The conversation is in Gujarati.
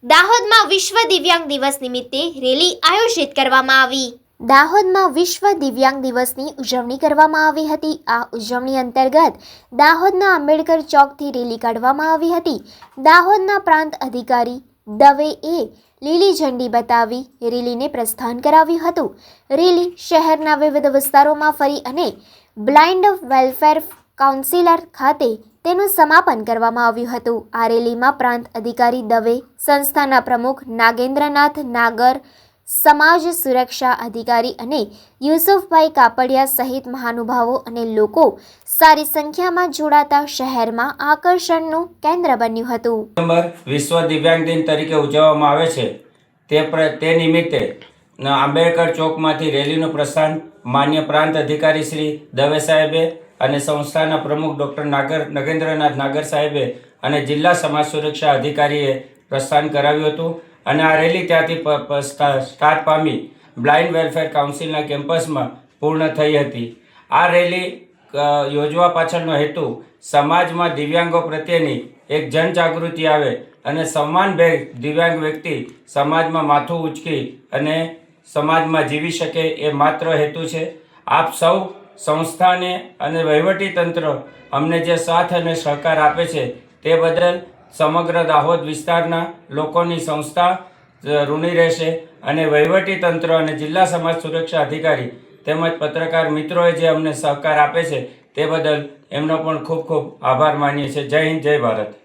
દાહોદમાં વિશ્વ દિવ્યાંગ દિવસ નિમિત્તે રેલી આયોજિત કરવામાં આવી। દાહોદમાં વિશ્વ દિવ્યાંગ દિવસની ઉજવણી કરવામાં આવી હતી। આ ઉજવણી અંતર્ગત દાહોદના આંબેડકર ચોકથી રેલી કાઢવામાં આવી હતી। દાહોદના પ્રાંત અધિકારી દવેએ લીલી ઝંડી બતાવી રેલીને પ્રસ્થાન કરાવ્યું હતું। રેલી શહેરના વિવિધ વિસ્તારોમાં ફરી અને બ્લાઇન્ડ વેલફેર કાઉન્સિલર ખાતે તેનું સમાપન કરવામાં આવ્યું હતું। આ રેલીમાં પ્રાંત અધિકારી દવે, સંસ્થાના પ્રમુખ નાગેન્દ્રનાથ નાગર, સમાજ સુરક્ષા અધિકારી અને યુસુફભાઈ કાપડિયા સહિત મહાનુભાવો અને લોકો સારી સંખ્યામાં જોડાતા શહેરમાં આકર્ષણનું કેન્દ્ર બન્યું હતું। વિશ્વ દિવ્યાંગ દિન તરીકે ઉજવવામાં આવે છે તે નિમિત્તે આંબેડકર ચોકમાંથી રેલીનું પ્રસ્થાન માન્ય પ્રાંત અધિકારી શ્રી દવે સાહેબે અને સંસ્થાના પ્રમુખ ડૉક્ટર નગેન્દ્રનાથ નાગર સાહેબે અને જિલ્લા સમાજ સુરક્ષા અધિકારીએ પ્રસ્થાન કરાવ્યું હતું અને આ રેલી ત્યાંથી સ્ટાર્ટ પામી બ્લાઇન્ડ વેલફેર કાઉન્સિલના કેમ્પસમાં પૂર્ણ થઈ હતી। આ રેલી યોજવા પાછળનો હેતુ સમાજમાં દિવ્યાંગો પ્રત્યેની એક જનજાગૃતિ આવે અને સમાન દિવ્યાંગ વ્યક્તિ સમાજમાં માથું ઊંચકી અને સમાજમાં જીવી શકે એ માત્ર હેતુ છે। આપ સૌ સંસ્થાને અને વહીવટી તંત્ર અમને જે સાથ અને સહકાર આપે છે તે બદલ સમગ્ર દાહોદ વિસ્તારના લોકોની સંસ્થા ઋણી રહેશે અને વહીવટી તંત્ર અને જિલ્લા સમાજ સુરક્ષા અધિકારી તેમજ પત્રકાર મિત્રોએ જે અમને સહકાર આપે છે તે બદલ એમનો પણ ખૂબ ખૂબ આભાર માનીએ છીએ। જય હિન્દ, જય ભારત।